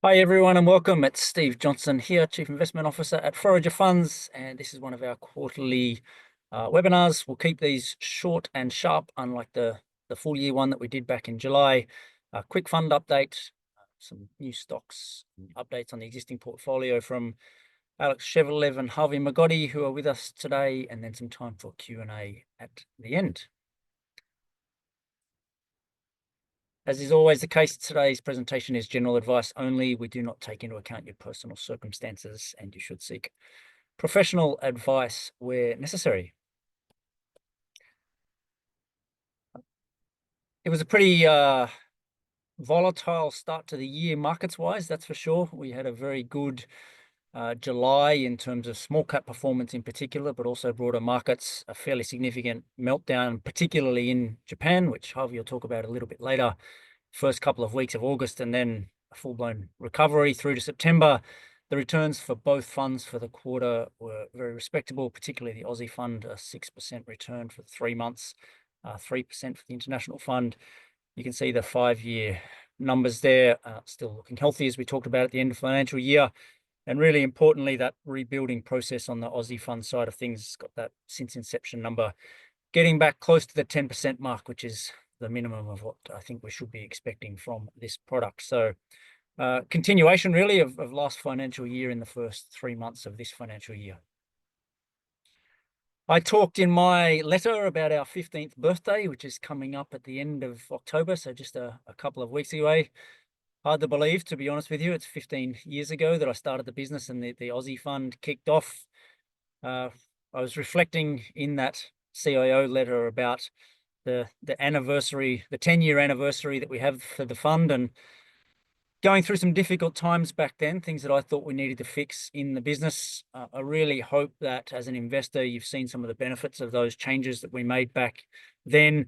Hi everyone and welcome. It's Steve Johnson here, Chief Investment Officer at Forager Funds, and this is one of our quarterly webinars. We'll keep these short and sharp, unlike the full year one that we did back in July. A quick fund update, some new stocks, updates on the existing portfolio from Alex Shevelev and Harvey Migotti, who are with us today, and then some time for Q&A at the end. As is always the case, today's presentation is general advice only. We do not take into account your personal circumstances, and you should seek professional advice where necessary. It was a pretty volatile start to the year markets-wise, that's for sure. We had a very good July in terms of small cap performance in particular, but also broader markets, a fairly significant meltdown, particularly in Japan, which Harvey will talk about a little bit later. First couple of weeks of August, and then a full-blown recovery through to September. The returns for both funds for the quarter were very respectable, particularly the Aussie fund, a 6% return for 3 months, 3% for the international fund. You can see the 5-year numbers there, still looking healthy, as we talked about at the end of financial year. And really importantly, that rebuilding process on the Aussie fund side of things has got that since inception number getting back close to the 10% mark, which is the minimum of what I think we should be expecting from this product. So continuation really of last financial year in the first 3 months of this financial year. I talked in my letter about our 15th birthday, which is coming up at the end of October, so just a couple of weeks away. Hard to believe, to be honest with you. It's 15 years ago that I started the business and the Aussie fund kicked off. I was reflecting in that CIO letter about the anniversary, the 10-year anniversary that we have for the fund, and going through some difficult times back then, things that I thought we needed to fix in the business. I really hope that as an investor, you've seen some of the benefits of those changes that we made back then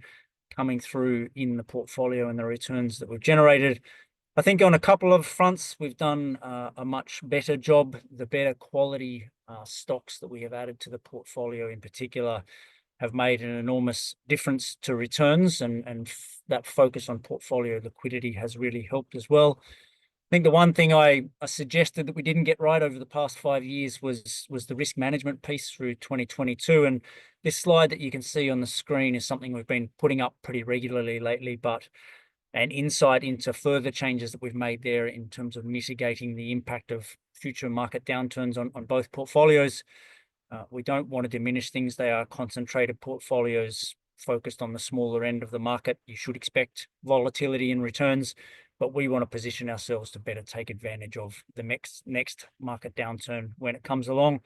coming through in the portfolio and the returns that we've generated. I think on a couple of fronts, we've done a much better job. The better quality stocks that we have added to the portfolio in particular have made an enormous difference to returns, and that focus on portfolio liquidity has really helped as well. I think the one thing I suggested that we didn't get right over the past 5 years was the risk management piece through 2022. And this slide that you can see on the screen is something we've been putting up pretty regularly lately, but an insight into further changes that we've made there in terms of mitigating the impact of future market downturns on both portfolios. We don't want to diminish things. They are concentrated portfolios focused on the smaller end of the market. You should expect volatility in returns, but we want to position ourselves to better take advantage of the next market downturn when it comes along.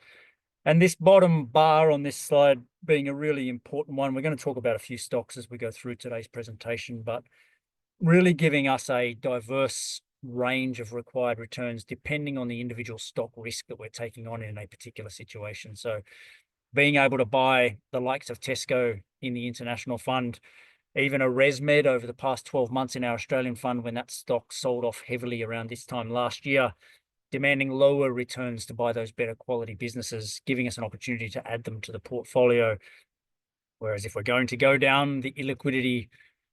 And this bottom bar on this slide being a really important one. We're going to talk about a few stocks as we go through today's presentation, but really giving us a diverse range of required returns depending on the individual stock risk that we're taking on in a particular situation. So being able to buy the likes of Tesco in the international fund, even a ResMed over the past 12 months in our Australian fund when that stock sold off heavily around this time last year, demanding lower returns to buy those better quality businesses, giving us an opportunity to add them to the portfolio. Whereas if we're going to go down the illiquidity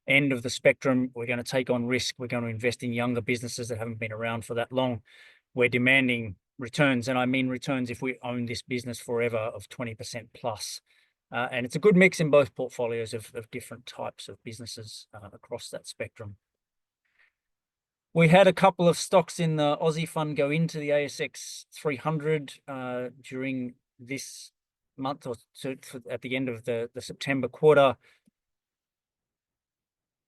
end of the spectrum, we're going to take on risk. We're going to invest in younger businesses that haven't been around for that long. We're demanding returns, and I mean returns if we own this business forever, of 20% plus. And it's a good mix in both portfolios of different types of businesses across that spectrum. We had a couple of stocks in the Aussie fund go into the ASX 300 during this month or so, at the end of the September quarter.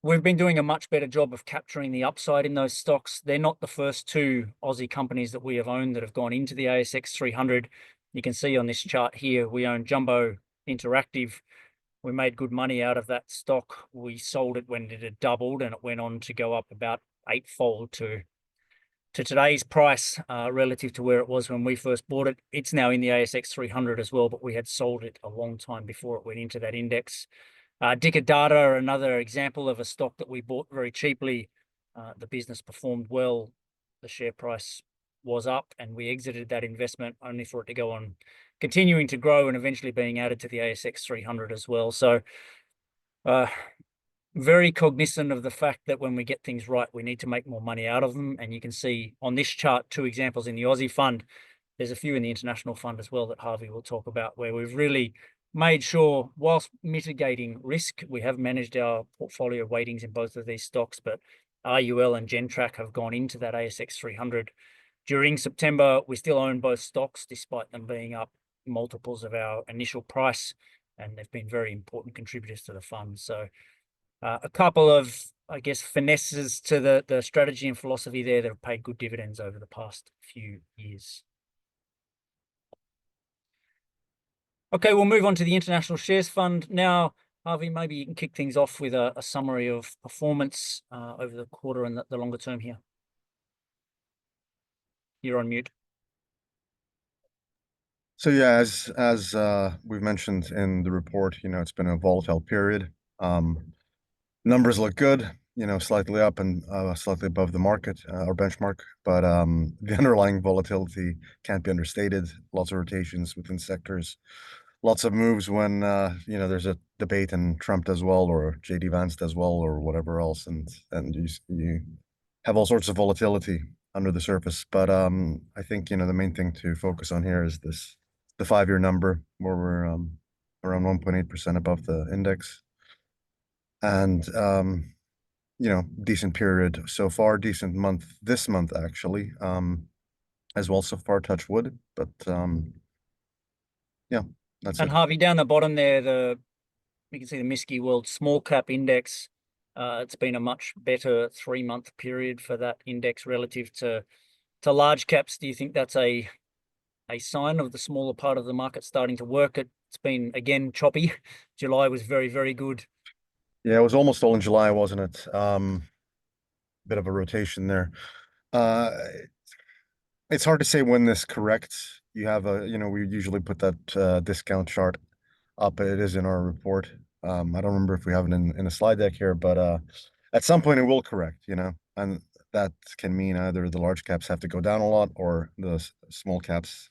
We've been doing a much better job of capturing the upside in those stocks. They're not the first two Aussie companies that we have owned that have gone into the ASX 300. You can see on this chart here, we own Jumbo Interactive. We made good money out of that stock. We sold it when it had doubled, and it went on to go up about 8-fold to today's price relative to where it was when we first bought it. It's now in the ASX 300 as well, but we had sold it a long time before it went into that index. Dicker Data, another example of a stock that we bought very cheaply. The business performed well. The share price was up, and we exited that investment only for it to go on continuing to grow and eventually being added to the ASX 300 as well. So very cognizant of the fact that when we get things right, we need to make more money out of them. And you can see on this chart two examples in the Aussie fund. There's a few in the international fund as well that Harvey will talk about, where we've really made sure, whilst mitigating risk, we have managed our portfolio weightings in both of these stocks. But RUL and Gentrack have gone into that ASX 300 during September. We still own both stocks, despite them being up multiples of our initial price, and they've been very important contributors to the fund. So a couple of, I guess, finesses to the strategy and philosophy there that have paid good dividends over the past few years. Okay, we'll move on to the International Shares Fund now. Harvey, maybe you can kick things off with a summary of performance over the quarter and the longer term here. You're on mute. So yeah, as we've mentioned in the report, it's been a volatile period. Numbers look good, slightly up and slightly above the market or benchmark, but the underlying volatility can't be understated. Lots of rotations within sectors, lots of moves when there's a debate and Trump does well or JD Vance does well or whatever else, and you have all sorts of volatility under the surface. But I think the main thing to focus on here is the 5-year number where we're around 1.8% above the index, and decent period so far, decent month this month actually, as well so far, touch wood. But yeah, that's And it. Harvey, down the bottom there, you can see the MSCI World Small Cap Index. It's been a much better 3-month period for that index relative to large caps. Do you think that's a sign of the smaller part of the market starting to work? It's been, again, choppy. July was very, very good. Yeah, it was almost all in July, wasn't it? Bit of a rotation there. Uh, it's hard to say when this corrects. You have we usually put that discount chart up. It is in our report. I don't remember if we have it in a slide deck here, but at some point it will correct, and that can mean either the large caps have to go down a lot or the small caps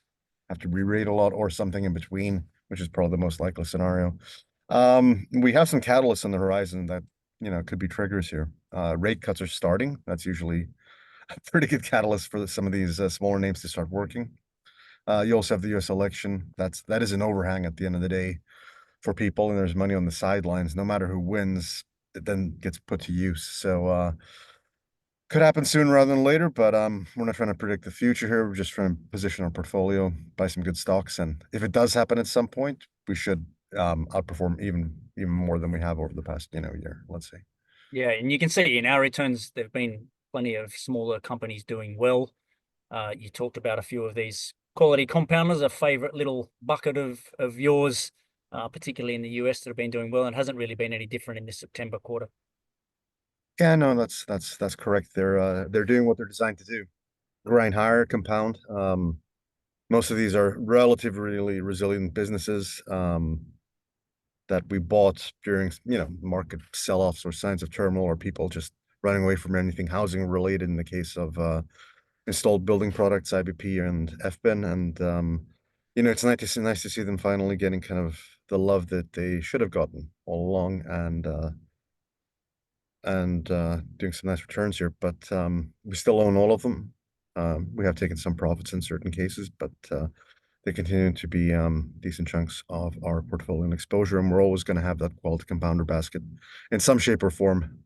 have to re-rate a lot or something in between, which is probably the most likely scenario. We have some catalysts on the horizon that, could be triggers here. Rate cuts are starting. That's usually a pretty good catalyst for some of these smaller names to start working. You also have the U.S. election. That is an overhang at the end of the day for people, and there's money on the sidelines. No matter who wins, it then gets put to use. So could happen sooner rather than later, but we're not trying to predict the future here. We're just trying to position our portfolio, buy some good stocks, and if it does happen at some point, we should outperform even more than we have over the past year, let's say. Yeah, and you can see in our returns, there've been plenty of smaller companies doing well. You talked about a few of these quality compounders, a favorite little bucket of yours, particularly in the US, that have been doing well, and hasn't really been any different in this September quarter. Yeah, no, that's correct. They're doing what they're designed to do: grind higher, compound. Most of these are relatively resilient businesses that we bought during market sell-offs or signs of turmoil or people just running away from anything housing related. In the case of installed building products, IBP and FBIN, and it's nice to see them finally getting kind of the love that they should have gotten all along, and doing some nice returns here. But we still own all of them. We have taken some profits in certain cases, but they continue to be decent chunks of our portfolio and exposure, and we're always going to have that quality compounder basket in some shape or form.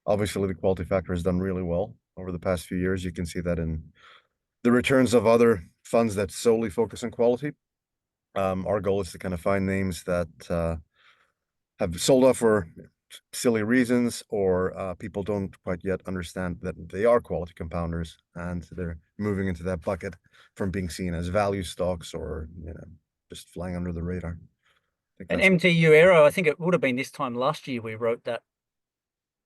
Obviously, the quality factor has done really well over the past few years. You can see that in the returns of other funds that solely focus on quality. Our goal is to kind of find names that have sold off for silly reasons, or people don't quite yet understand that they are quality compounders, and they're moving into that bucket from being seen as value stocks or just flying under the radar. And MTU Aero, I think it would have been this time last year we wrote that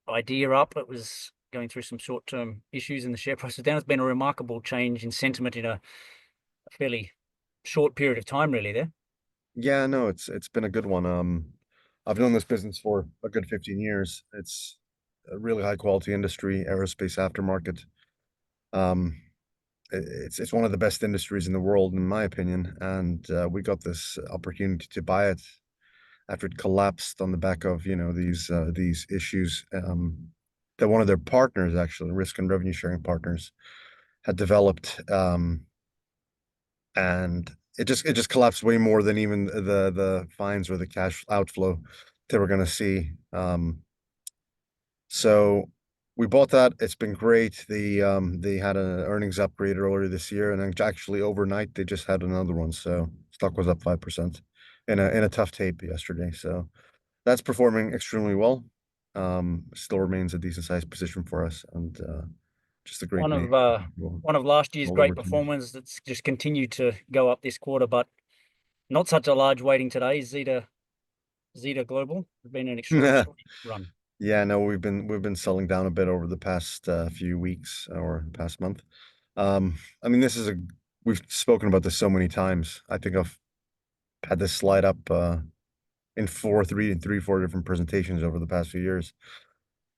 idea up. It was going through some short-term issues and the share price was down. It's been a remarkable change in sentiment in a fairly short period of time, really, there. Yeah, no, it's been a good one. I've known this business for a good 15 years. It's a really high quality industry, aerospace aftermarket. Um, it's one of the best industries in the world, in my opinion, and we got this opportunity to buy it after it collapsed on the back of, these issues, that one of their partners, actually, risk and revenue sharing partners, had developed, and it just collapsed way more than even the fines or the cash outflow they were going to see. So we bought that. It's been great. They had an earnings upgrade earlier this year, and then actually overnight they just had another one. So stock was up 5% in a tough tape yesterday. So that's performing extremely well. Still remains a decent sized position for us, and just a great One name. of one of last year's All over great time. performers that's just continued to go up this quarter, but not such a large weighting today. Zeta Global has been an extraordinary run. Yeah, no, we've been selling down a bit over the past few weeks or past month. I mean, we've spoken about this so many times. I think I've had this slide up in four different presentations over the past few years.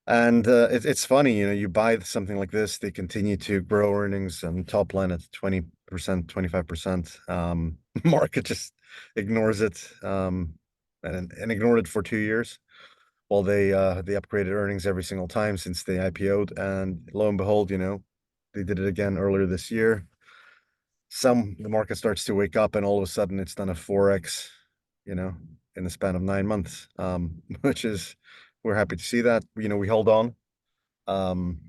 And it's funny, you buy something like this, they continue to grow earnings and top line at 20%, 25%. Market just ignores it, and ignored it for 2 years while they upgraded earnings every single time since they IPO'd. And lo and behold, they did it again earlier this year. The market starts to wake up, and all of a sudden it's done a 4x, you know, in the span of 9 months, which is, we're happy to see that. We hold on um,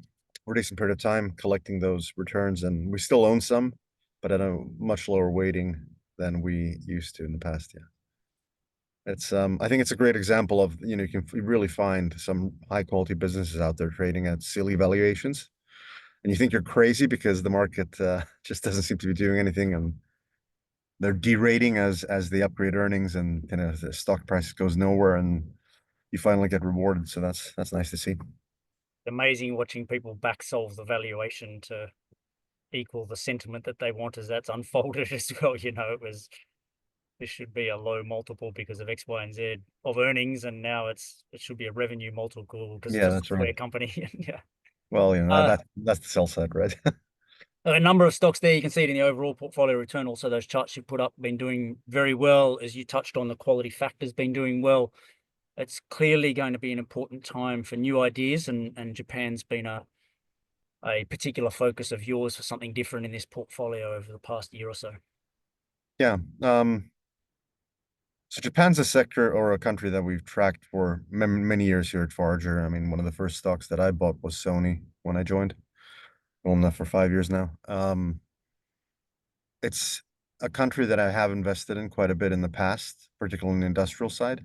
for a decent period of time, collecting those returns, and we still own some, but at a much lower weighting than we used to in the past. Yeah. I think it's a great example of, you can really find some high quality businesses out there trading at silly valuations, and you think you're crazy because the market just doesn't seem to be doing anything, and they're derating as they upgrade earnings, and the stock price goes nowhere, and you finally get rewarded. So that's nice to see. Amazing watching people back solve the valuation to equal the sentiment that they want as that's unfolded as well. This should be a low multiple because of X, Y, and Z of earnings, and now it should be a revenue multiple because it's Yeah, a that's right. software company. Yeah. Well, Uh, that's the sell side, right? a number of stocks there. You can see it in the overall portfolio return. Also, those charts you put up been doing very well. As you touched on, the quality factor's been doing well. It's clearly going to be an important time for new ideas, and Japan's been a particular focus of yours for something different in this portfolio over the past year or so. Yeah. So Japan's a sector or a country that we've tracked for many years here at Forager. I mean, one of the first stocks that I bought was Sony when I joined. Owned that for 5 years now. It's a country that I have invested in quite a bit in the past, particularly in the industrial side,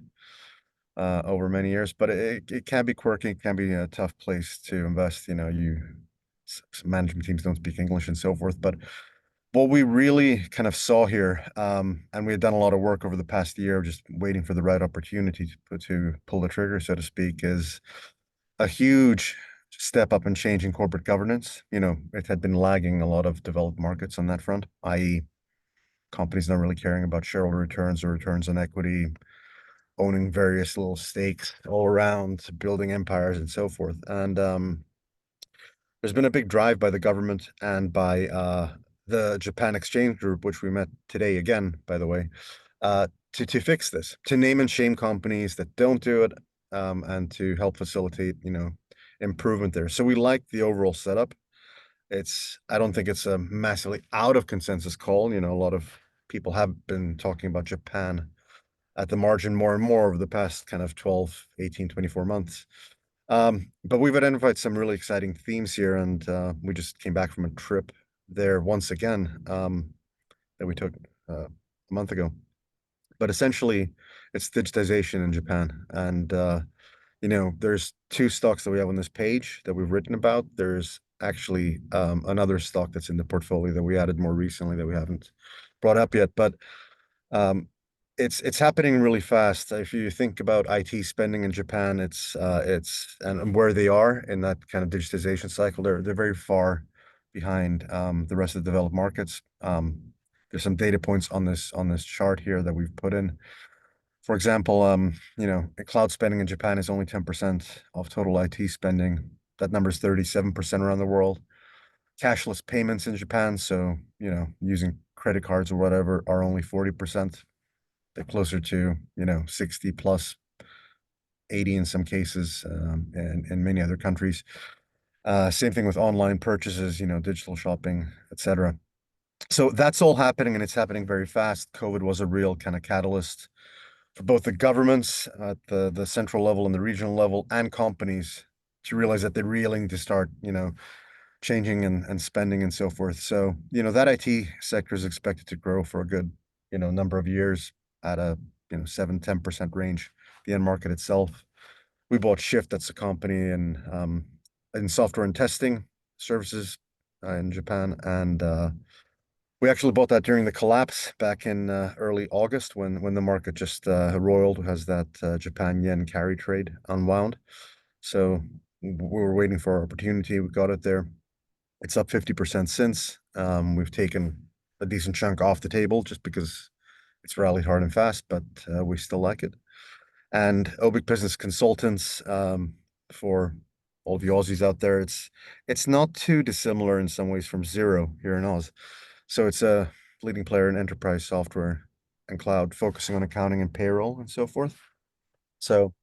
over many years. But it can be quirky, it can be a tough place to invest. Some management teams don't speak English and so forth. But what we really kind of saw here, and we had done a lot of work over the past year, just waiting for the right opportunity to pull the trigger, so to speak, is a huge step up in changing corporate governance. It had been lagging a lot of developed markets on that front, i.e., companies not really caring about shareholder returns or returns on equity, owning various little stakes all around, building empires and so forth. And there's been a big drive by the government and by the Japan Exchange Group, which we met today again, by the way, to fix this, to name and shame companies that don't do it, and to help facilitate, improvement there. So we like the overall setup. I don't think it's a massively out of consensus call. A lot of people have been talking about Japan at the margin more and more over the past kind of 12, 18, 24 months. But we've identified some really exciting themes here, and we just came back from a trip there once again, that we took a month ago. But essentially, it's digitization in Japan. And there's two stocks that we have on this page that we've written about. There's actually another stock that's in the portfolio that we added more recently that we haven't brought up yet. But um, it's happening really fast. If you think about IT spending in Japan, it's and where they are in that kind of digitization cycle, they're very far behind the rest of the developed markets. There's some data points on this chart here that we've put in. For example, cloud spending in Japan is only 10% of total IT spending. That number is 37% around the world. Cashless payments in Japan, so using credit cards or whatever, are only 40%. They're closer to, 60 plus, 80 in some cases, and in many other countries. Same thing with online purchases, digital shopping, etc. So that's all happening, and it's happening very fast. COVID was a real kind of catalyst for both the governments at the central level and the regional level, and companies to realize that they really need to start, changing and spending and so forth. So, that IT sector is expected to grow for a good, number of years at a, 7-10% range, the end market itself. We bought Shift, that's a company in software and testing services in Japan. And we actually bought that during the collapse back in early August when the market just roiled as that Japan yen carry trade unwound. So we were waiting for our opportunity. We got it there. It's up 50% since. We've taken a decent chunk off the table just because it's rallied hard and fast, but we still like it. And Obic Business Consultants, for all the Aussies out there, it's not too dissimilar in some ways from Xero here in Oz. So it's a leading player in enterprise software and cloud, focusing on accounting and payroll and so forth. So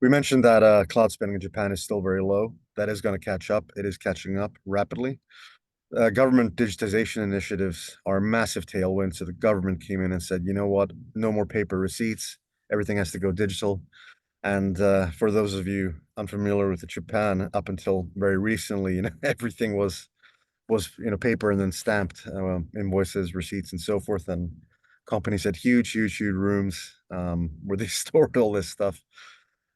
we mentioned that cloud spending in Japan is still very low. That is going to catch up. It is catching up rapidly. Government digitization initiatives are a massive tailwind. So the government came in and said, you know what, no more paper receipts. Everything has to go digital. And for those of you unfamiliar with Japan, up until very recently, everything was paper and then stamped invoices, receipts, and so forth. And companies had huge rooms where they stored all this stuff.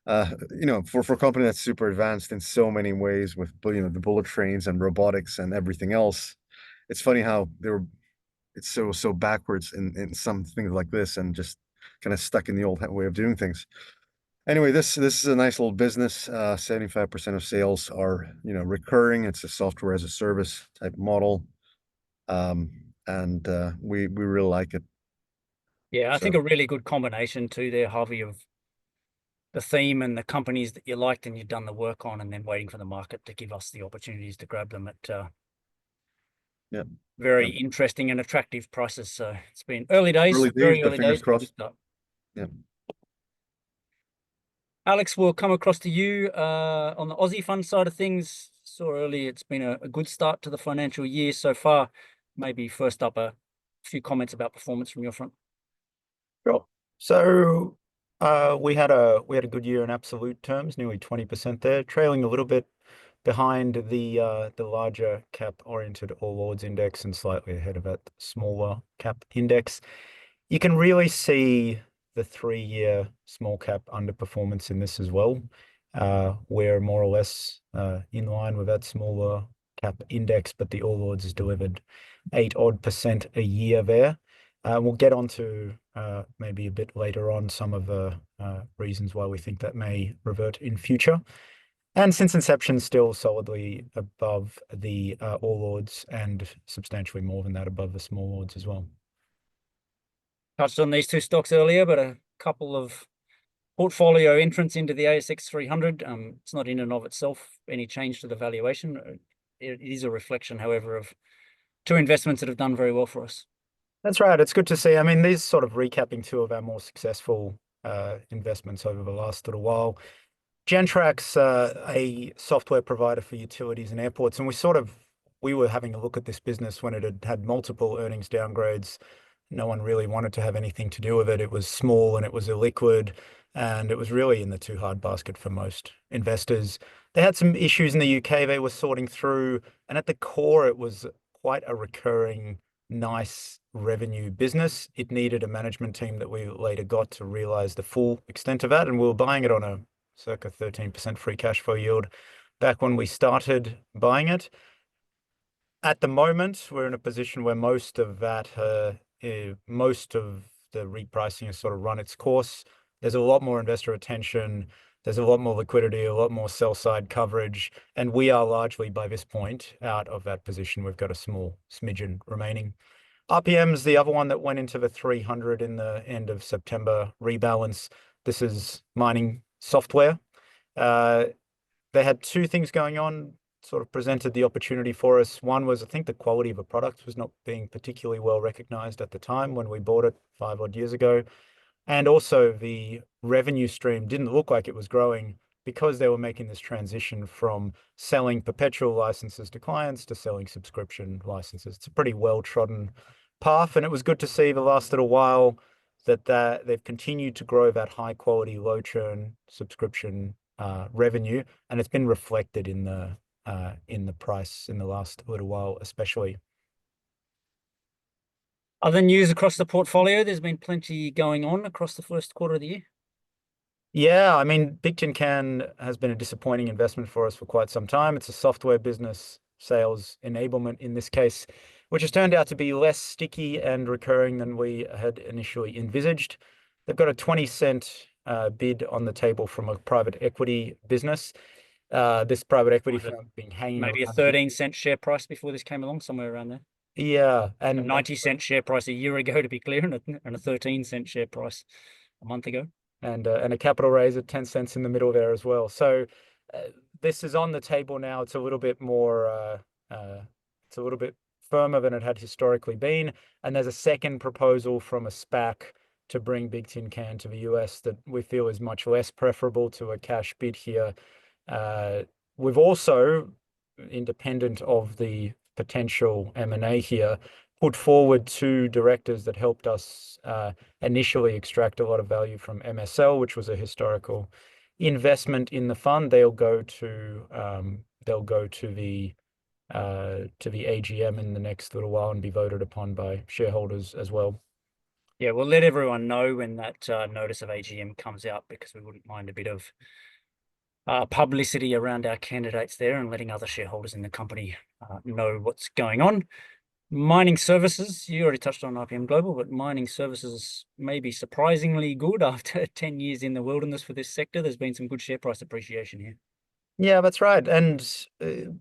For a company that's super advanced in so many ways with the bullet trains and robotics and everything else, it's funny how it's so backwards in some things like this and just kind of stuck in the old way of doing things. Anyway, this is a nice little business. 75% of sales are recurring. It's a software as a service type model, and we really like it. Yeah, I So think a really good combination too there, Harvey, of the theme and the companies that you liked and you've done the work on, and then waiting for the market to give us the opportunities to grab them at yeah, very yeah. interesting and attractive prices. So it's been early days, Early days, very but early fingers days, but a good crossed. start. Yeah. Alex, we'll come across to you on the Aussie fund side of things. Saw earlier it's been a good start to the financial year so far. Maybe first up a few comments about performance from your front. Sure. So we had a good year in absolute terms, nearly 20% there, trailing a little bit behind the larger cap oriented All Ords index and slightly ahead of that smaller cap index. You can really see the 3-year small cap underperformance in this as well. We're more or less in line with that smaller cap index, but the All Ords has delivered 8% a year there. We'll get on to maybe a bit later on some of the reasons why we think that may revert in future. And since inception, still solidly above the All Ords and substantially more than that above the Small Ords as well. Touched on these two stocks earlier, but a couple of portfolio entrants into the ASX 300. It's not in and of itself any change to the valuation. It is a reflection, however, of two investments that have done very well for us. That's right. It's good to see. I mean, these sort of recapping two of our more successful investments over the last little while. Gentrac's a software provider for utilities and airports, and we were having a look at this business when it had multiple earnings downgrades. No one really wanted to have anything to do with it. It was small and it was illiquid, and it was really in the too hard basket for most investors. They had some issues in the UK they were sorting through, and at the core, it was quite a recurring, nice revenue business. It needed a management team that we later got to realize the full extent of that, and we were buying it on a circa 13% free cash flow yield back when we started buying it. At the moment, we're in a position where most of the repricing has sort of run its course. There's a lot more investor attention. There's a lot more liquidity, a lot more sell side coverage, and we are largely by this point out of that position. We've got a small smidgen remaining. RPM's the other one that went into the 300 in the end of September rebalance. This is mining software. They had two things going on, sort of presented the opportunity for us. One was, I think the quality of a product was not being particularly well recognized at the time when we bought it 5 odd years ago. And also the revenue stream didn't look like it was growing because they were making this transition from selling perpetual licenses to clients to selling subscription licenses. It's a pretty well-trodden path, and it was good to see the last little while that they've continued to grow that high quality, low churn subscription revenue, and it's been reflected in the price in the last little while, especially. Other news across the portfolio, there's been plenty going on across the first quarter of the year. Yeah, I mean, Big Tin Can has been a disappointing investment for us for quite some time. It's a software business, sales enablement in this case, which has turned out to be less sticky and recurring than we had initially envisaged. They've got a 20-cent bid on the table from a private equity business. This private equity firm being hanging Maybe a around. 13-cent share price before this came along, somewhere around there. Yeah, A 90-cent share price a year ago, to be clear, and a 13-cent share price a month ago. And a capital raise at 10 cents in the middle there as well. So this is on the table now. It's a little bit more, it's a little bit firmer than it had historically been. And there's a second proposal from a SPAC to bring Big Tin Can to the US that we feel is much less preferable to a cash bid here. We've also, independent of the potential M&A here, put forward 2 directors that helped us initially extract a lot of value from MSL, which was a historical investment in the fund. They'll go to the AGM in the next little while and be voted upon by shareholders as well. Yeah, we'll let everyone know when that notice of AGM comes out, because we wouldn't mind a bit of publicity around our candidates there and letting other shareholders in the company know what's going on. Mining services, you already touched on IPM Global, but mining services may be surprisingly good after 10 years in the wilderness for this sector. There's been some good share price appreciation here. Yeah, that's right. And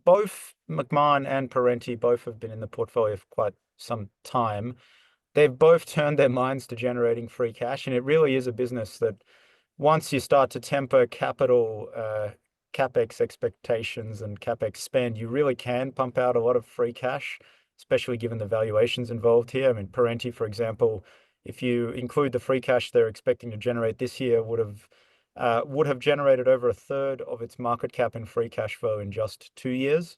both McMahon and Parenti both have been in the portfolio for quite some time. They've both turned their minds to generating free cash, and it really is a business that once you start to temper capital CapEx expectations and CapEx spend, you really can pump out a lot of free cash, especially given the valuations involved here. I mean, Parenti, for example, if you include the free cash they're expecting to generate this year, would have generated over a third of its market cap in free cash flow in just 2 years.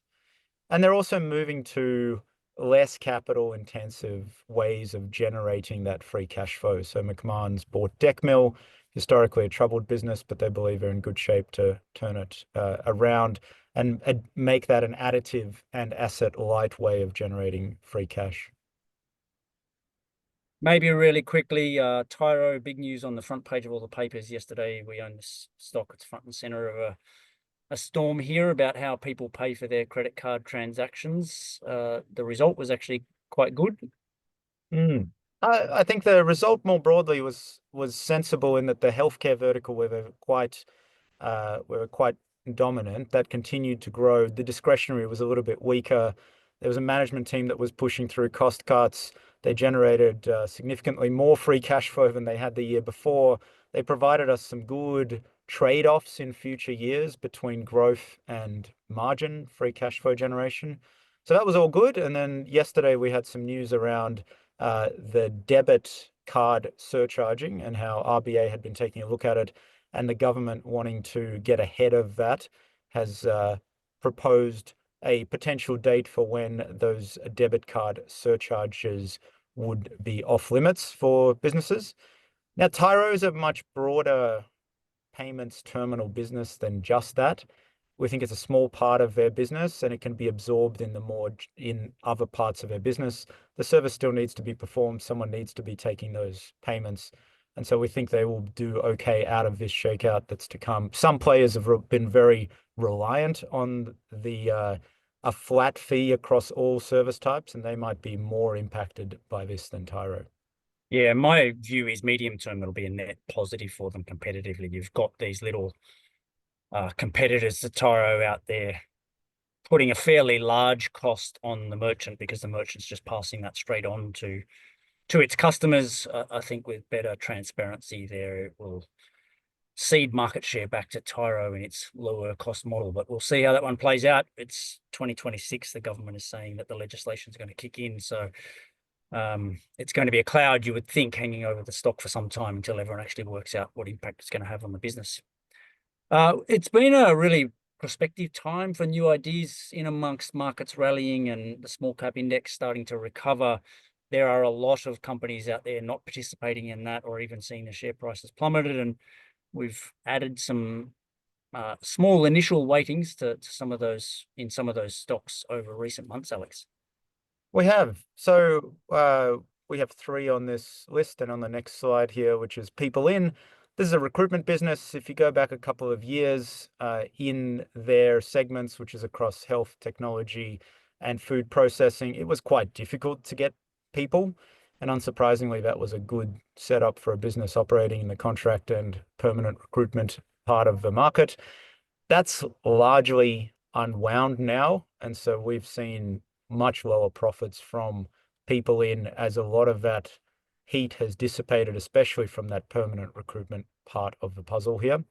And they're also moving to less capital intensive ways of generating that free cash flow. So McMahon's bought Decmill, historically a troubled business, but they believe they're in good shape to turn it around and make that an additive and asset light way of generating free cash. Maybe really quickly, Tyro, big news on the front page of all the papers yesterday. We own this stock. It's front and center of a storm here about how people pay for their credit card transactions. The result was actually quite good. I think the result more broadly was sensible in that the healthcare vertical were quite dominant. That continued to grow. The discretionary was a little bit weaker. There was a management team that was pushing through cost cuts. They generated significantly more free cash flow than they had the year before. They provided us some good trade-offs in future years between growth and margin free cash flow generation. So that was all good. And then yesterday we had some news around the debit card surcharging and how RBA had been taking a look at it, and the government, wanting to get ahead of that, has proposed a potential date for when those debit card surcharges would be off limits for businesses. Now, Tyro is a much broader payments terminal business than just that. We think it's a small part of their business, and it can be absorbed in other parts of their business. The service still needs to be performed. Someone needs to be taking those payments. And so we think they will do okay out of this shakeout that's to come. Some players have been very reliant on a flat fee across all service types, and they might be more impacted by this than Tyro. Yeah, my view is medium term it'll be a net positive for them competitively. You've got these little competitors to Tyro out there putting a fairly large cost on the merchant, because the merchant's just passing that straight on to its customers. I think with better transparency there, it will cede market share back to Tyro in its lower cost model. But we'll see how that one plays out. It's 2026. The government is saying that the legislation is going to kick in. So it's going to be a cloud, you would think, hanging over the stock for some time until everyone actually works out what impact it's going to have on the business. It's been a really prospective time for new ideas in amongst markets rallying and the small cap index starting to recover. There are a lot of companies out there not participating in that or even seeing the share prices plummeted. And we've added some small initial weightings to some of those stocks over recent months, Alex. We have. So we have 3 on this list, and on the next slide here, which is People In. This is a recruitment business. If you go back a couple of years in their segments, which is across health, technology, and food processing, it was quite difficult to get people. And unsurprisingly, that was a good setup for a business operating in the contract and permanent recruitment part of the market. That's largely unwound now. And so we've seen much lower profits from People In, as a lot of that heat has dissipated, especially from that permanent recruitment part of the puzzle here.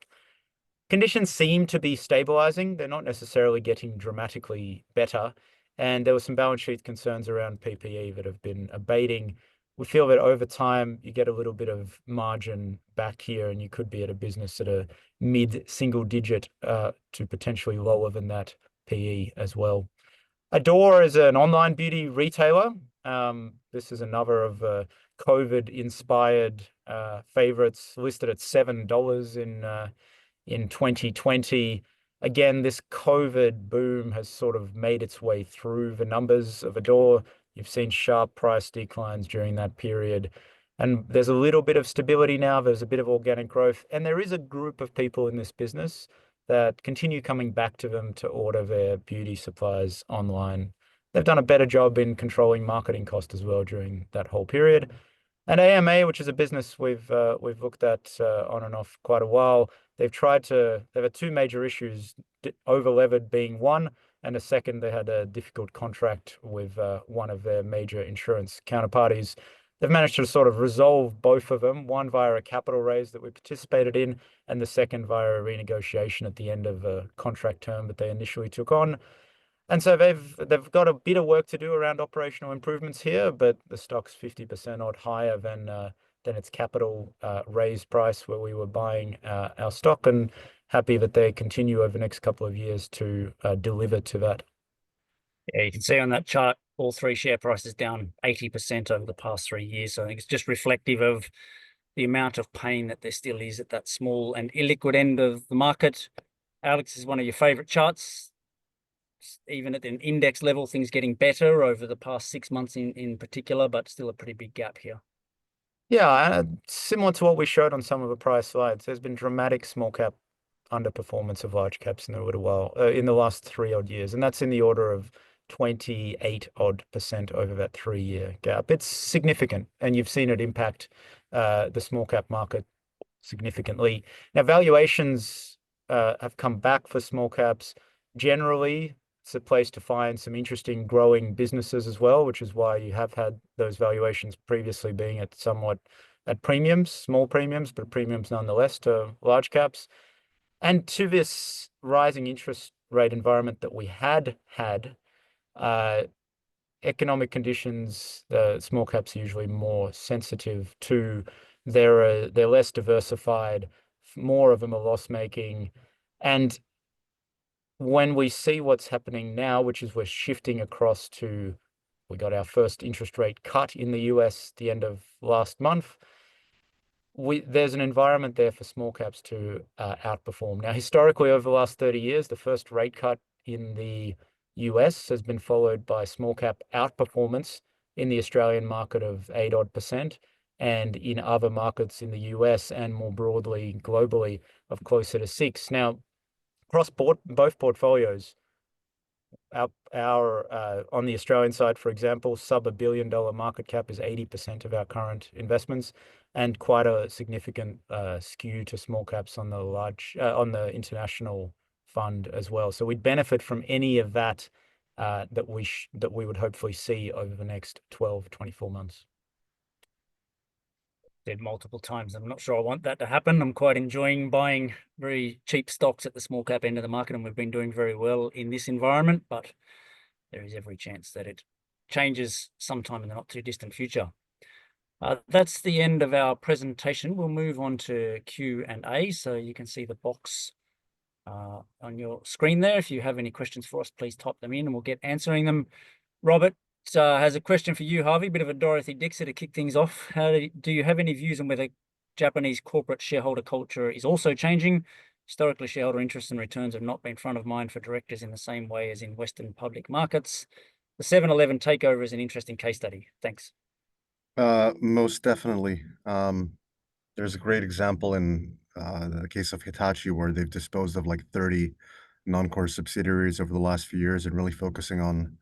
Conditions seem to be stabilizing. They're not necessarily getting dramatically better. And there were some balance sheet concerns around PPE that have been abating. We feel that over time, you get a little bit of margin back here, and you could be at a business at a mid-single digit to potentially lower than that PE as well. Adore is an online beauty retailer. This is another of COVID-inspired favorites, listed at $7 in 2020. Again, this COVID boom has sort of made its way through the numbers of Adore. You've seen sharp price declines during that period. And there's a little bit of stability now. There's a bit of organic growth. And there is a group of people in this business that continue coming back to them to order their beauty supplies online. They've done a better job in controlling marketing costs as well during that whole period. And AMA, which is a business we've looked at on and off quite a while, they've had 2 major issues, over-levered being one, and a second, they had a difficult contract with one of their major insurance counterparties. They've managed to sort of resolve both of them, one via a capital raise that we participated in, and the second via a renegotiation at the end of a contract term that they initially took on. And so they've got a bit of work to do around operational improvements here, but the stock's 50% odd higher than its capital raise price where we were buying our stock, and happy that they continue over the next couple of years to deliver to that. Yeah, you can see on that chart, all 3 share prices down 80% over the past 3 years. So I think it's just reflective of the amount of pain that there still is at that small and illiquid end of the market. Alex, is one of your favorite charts. Even at an index level, things getting better over the past 6 months in particular, but still a pretty big gap here. Yeah, similar to what we showed on some of the prior slides, there's been dramatic small cap underperformance of large caps in a little while, in the last 3 odd years, and that's in the order of 28 odd% over that 3-year gap. It's significant, and you've seen it impact the small cap market significantly. Now, valuations have come back for small caps. Generally, it's a place to find some interesting growing businesses as well, which is why you have had those valuations previously being at premiums, small premiums, but premiums nonetheless to large caps. And to this rising interest rate environment that we had, economic conditions, the small caps are usually more sensitive to. They're less diversified, more of them are loss-making. And when we see what's happening now, which is we're shifting across to, we got our first interest rate cut in the US the end of last month, there's an environment there for small caps to outperform. Now, historically, over the last 30 years, the first rate cut in the US has been followed by small cap outperformance in the Australian market of 8 odd%, and in other markets in the US and more broadly globally of closer to 6. Now, across both portfolios, our on the Australian side, for example, sub $1 billion market cap is 80% of our current investments, and quite a significant skew to small caps on the international fund as well. So we'd benefit from any of that that we would hopefully see over the next 12, 24 months. Said multiple times, I'm not sure I want that to happen. I'm quite enjoying buying very cheap stocks at the small cap end of the market, and we've been doing very well in this environment, but there is every chance that it changes sometime in the not too distant future. That's the end of our presentation. We'll move on to Q&A. So you can see the box on your screen there. If you have any questions for us, please type them in and we'll get answering them. Robert has a question for you, Harvey, bit of a Dorothy Dixer to kick things off. Do you have any views on whether Japanese corporate shareholder culture is also changing? Historically, shareholder interests and returns have not been front of mind for directors in the same way as in Western public markets. The 7-Eleven takeover is an interesting case study. Thanks. Most definitely. There's a great example in the case of Hitachi, where they've disposed of like 30 non-core subsidiaries over the last few years and really focusing on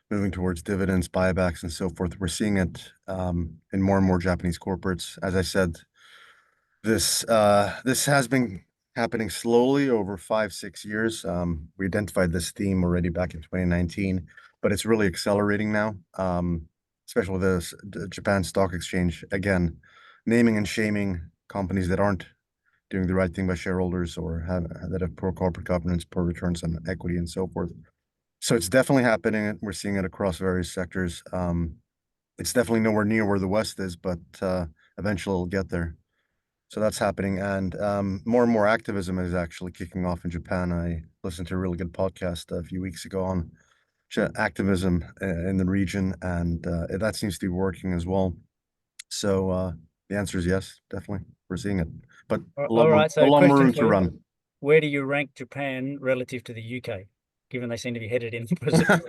moving towards dividends, buybacks, and so forth. We're seeing it in more and more Japanese corporates. As I said, this has been happening slowly over 5-6 years. We identified this theme already back in 2019, but it's really accelerating now, especially with the Japan Stock Exchange. Again, naming and shaming companies that aren't doing the right thing by shareholders or that have poor corporate governance, poor returns on equity, and so forth. So it's definitely happening. We're seeing it across various sectors. It's definitely nowhere near where the West is, but eventually it'll get there. So that's happening, and more and more activism is actually kicking off in Japan. I listened to a really good podcast a few weeks ago on activism in the region, and that seems to be working as well. So the answer is yes, definitely. We're seeing it, but a lot more room to run. Where do you rank Japan relative to the UK, given they seem to be headed in opposite?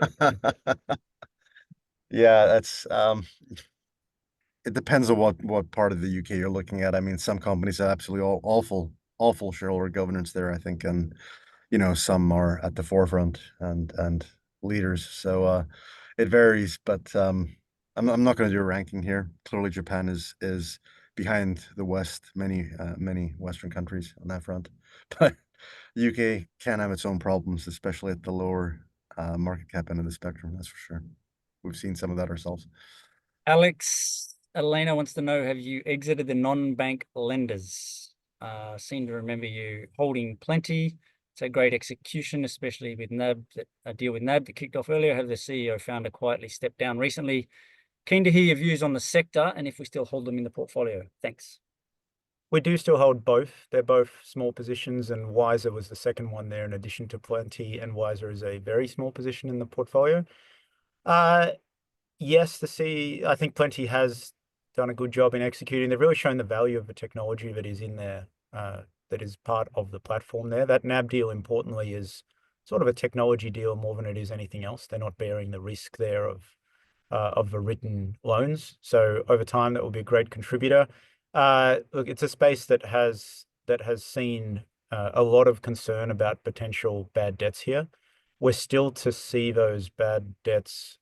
Yeah, that's it depends on what part of the UK you're looking at. I mean, some companies have absolutely awful shareholder governance there, I think, and some are at the forefront and leaders. So it varies, but I'm not going to do a ranking here. Clearly, Japan is behind the West, many Western countries on that front, but UK can have its own problems, especially at the lower market cap end of the spectrum. That's for sure. We've seen some of that ourselves. Elena wants to know, have you exited the non-bank lenders? Seem to remember you holding plenty. It's a great execution, especially with NAB, a deal with NAB that kicked off earlier. Have the CEO founder quietly stepped down recently? Keen to hear your views on the sector and if we still hold them in the portfolio. Thanks. We do still hold both. They're both small positions, and Wiser was the second one there in addition to Plenty, and Wiser is a very small position in the portfolio. Yes, I think Plenty has done a good job in executing. They've really shown the value of the technology that is in there, that is part of the platform there. That NAB deal, importantly, is sort of a technology deal more than it is anything else. They're not bearing the risk there of the written loans. So over time, that will be a great contributor. Look, it's a space that has seen a lot of concern about potential bad debts here. We're still to see those bad debts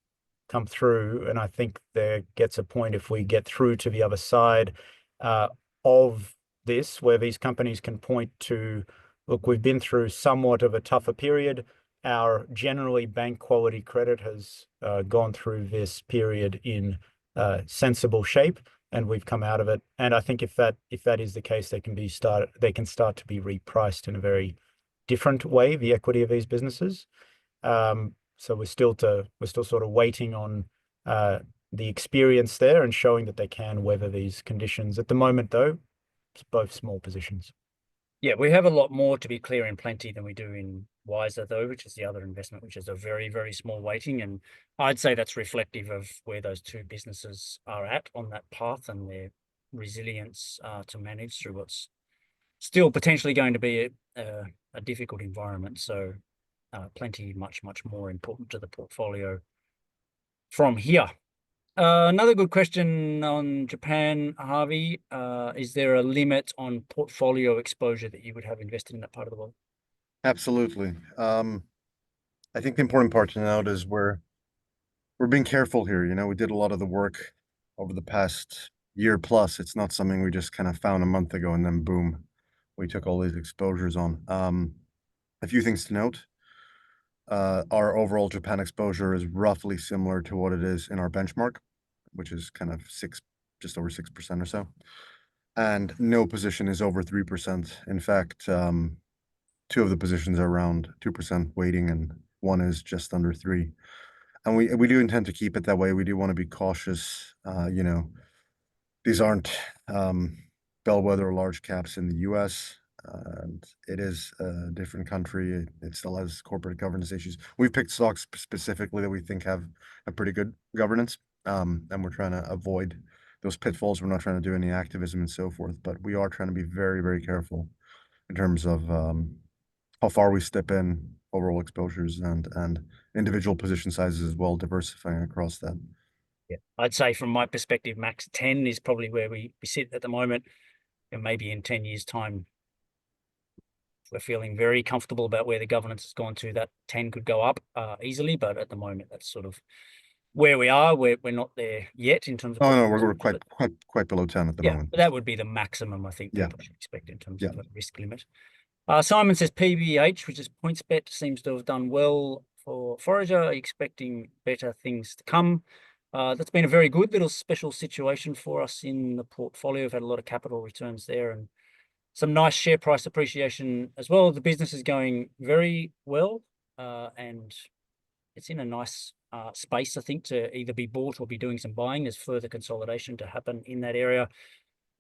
come through, and I think there gets a point if we get through to the other side of this, where these companies can point to, look, we've been through somewhat of a tougher period. Our generally bank quality credit has gone through this period in sensible shape, and we've come out of it. And I think if that is the case, they can start to be repriced in a very different way, the equity of these businesses. So we're still sort of waiting on the experience there and showing that they can weather these conditions. At the moment, though, it's both small positions. Yeah, we have a lot more, to be clear, in Plenty than we do in Wiser, though, which is the other investment, which is a very, very small weighting. And I'd say that's reflective of where those two businesses are at on that path and their resilience to manage through what's still potentially going to be a difficult environment. So Plenty much more important to the portfolio from here. Another good question on Japan, Harvey. Is there a limit on portfolio exposure that you would have invested in that part of the world? Absolutely. I think the important part to note is we're being careful here. We did a lot of the work over the past year plus. It's not something we just kind of found a month ago and then boom, we took all these exposures on. A few things to note. Our overall Japan exposure is roughly similar to what it is in our benchmark, which is kind of just over 6% or so. And no position is over 3%. In fact, two of the positions are around 2% weighting, and one is just under 3%. And we do intend to keep it that way. We do want to be cautious. You know, these aren't bellwether or large caps in the US. And it is a different country. It still has corporate governance issues. We've picked stocks specifically that we think have a pretty good governance. And we're trying to avoid those pitfalls. We're not trying to do any activism and so forth, but we are trying to be very, very careful in terms of how far we step in, overall exposures, and individual position sizes as well, diversifying across that. Yeah, I'd say from my perspective, max 10 is probably where we sit at the moment. And maybe in 10 years' time, we're feeling very comfortable about where the governance has gone to, that 10 could go up easily. But at the moment, that's sort of where we are. We're not there yet in terms of. Oh no, we're quite below 10 at the moment. But that would be the maximum I think Yeah. people should expect in terms Yeah. of a risk limit. Simon says PBH, which is PointsBet, seems to have done well for Forager. Are you expecting better things to come? That's been a very good little special situation for us in the portfolio. We've had a lot of capital returns there and some nice share price appreciation as well. The business is going very well, and it's in a nice space, I think, to either be bought or be doing some buying. There's further consolidation to happen in that area.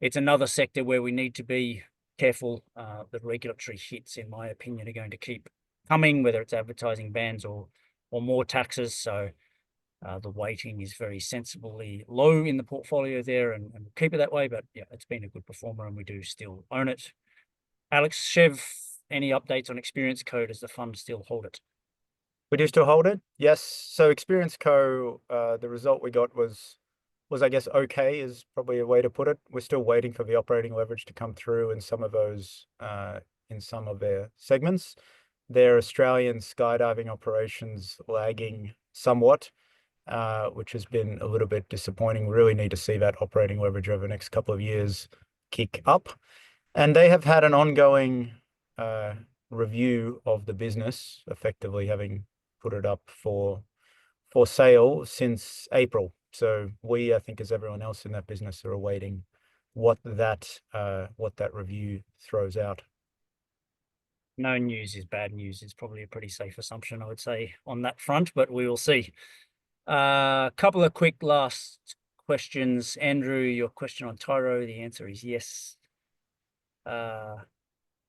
It's another sector where we need to be careful. The regulatory hits, in my opinion, are going to keep coming, whether it's advertising bans or more taxes. So the weighting is very sensibly low in the portfolio there, and we'll keep it that way. But yeah, it's been a good performer, and we do still own it. Alex, Chev, any updates on Experience Code? Does the fund still hold it? We do still hold it. Yes. So Experience Co, the result we got was I guess okay is probably a way to put it. We're still waiting for the operating leverage to come through in some of those in some of their segments. Their Australian skydiving operations lagging somewhat, which has been a little bit disappointing. We really need to see that operating leverage over the next couple of years kick up. And they have had an ongoing review of the business, effectively having put it up for sale since April. So we, I think, as everyone else in that business, are awaiting what that review throws out. No news is bad news is probably a pretty safe assumption, I would say, on that front, but we will see. A couple of quick last questions. Andrew, your question on Tyro, the answer is yes.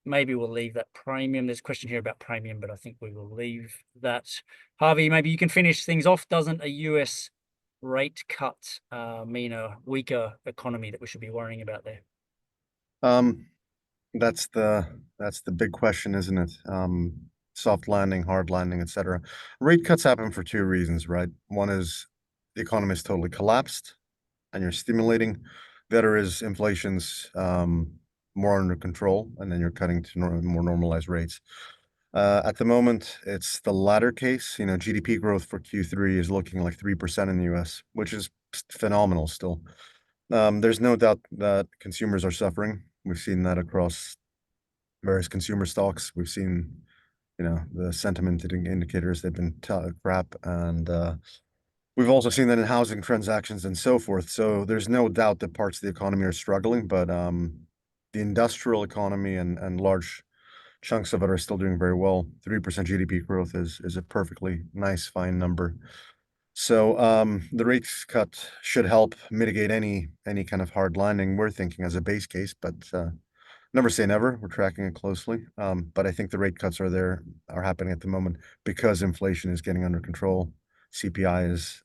Maybe we'll leave that Premium. There's a question here about Premium, but I think we will leave that. Harvey, maybe you can finish things off. Doesn't a US rate cut mean a weaker economy that we should be worrying about there? That's the big question, isn't it? Soft landing, hard landing, etc. Rate cuts happen for two reasons, right? One is the economy is totally collapsed and you're stimulating. The other is inflation's more under control, and then you're cutting to more normalized rates. At the moment, it's the latter case. You know, GDP growth for Q3 is looking like 3% in the US, which is phenomenal still. There's no doubt that consumers are suffering. We've seen that across various consumer stocks. We've seen, you know, the sentiment indicators, they've been crap. And we've also seen that in housing transactions and so forth. So there's no doubt that parts of the economy are struggling, but the industrial economy and large chunks of it are still doing very well. 3% GDP growth is a perfectly nice, fine number. So the rates cut should help mitigate any kind of hard landing we're thinking as a base case, but never say never. We're tracking it closely. But I think the rate cuts are happening at the moment because inflation is getting under control. CPI is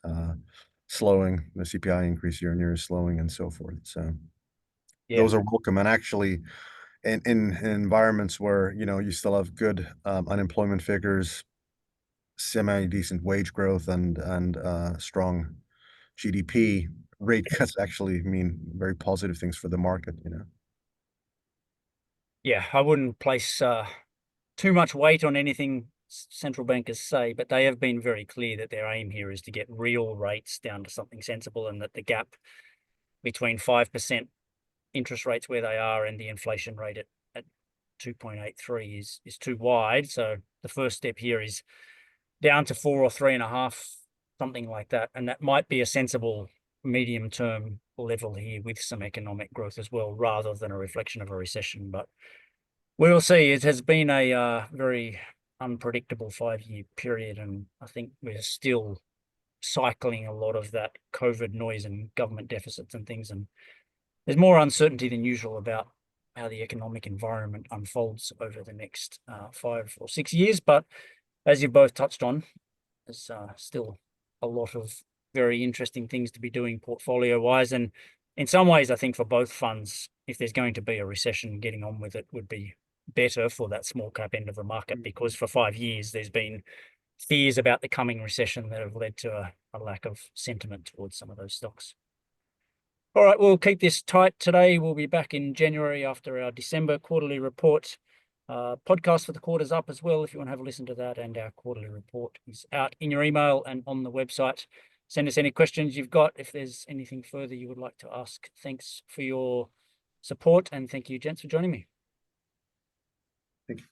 slowing. The CPI increase year on year is slowing and so forth. So those are welcome. And actually, in environments where, you know, you still have good unemployment figures, semi-decent wage growth, and strong GDP, rate cuts actually mean very positive things for the market, you know. Yeah, I wouldn't place too much weight on anything central bankers say, but they have been very clear that their aim here is to get real rates down to something sensible, and that the gap between 5% interest rates where they are and the inflation rate at 2.83 is too wide. So the first step here is down to 4 or 3.5, something like that. And that might be a sensible medium-term level here with some economic growth as well, rather than a reflection of a recession. But we will see. It has been a very unpredictable 5-year period, and I think we're still cycling a lot of that COVID noise and government deficits and things. And there's more uncertainty than usual about how the economic environment unfolds over the next 5 or 6 years. But as you both touched on, there's still a lot of very interesting things to be doing portfolio-wise. And in some ways, I think for both funds, if there's going to be a recession, getting on with it would be better for that small cap end of the market, because for 5 years, there's been fears about the coming recession that have led to a lack of sentiment towards some of those stocks. All right, we'll keep this tight today. We'll be back in January after our December quarterly report. Podcast for the quarter's up as well if you want to have a listen to that, and our quarterly report is out in your email and on the website. Send us any questions you've got if there's anything further you would like to ask. Thanks for your support, and thank you, gents, for joining me. Thank you.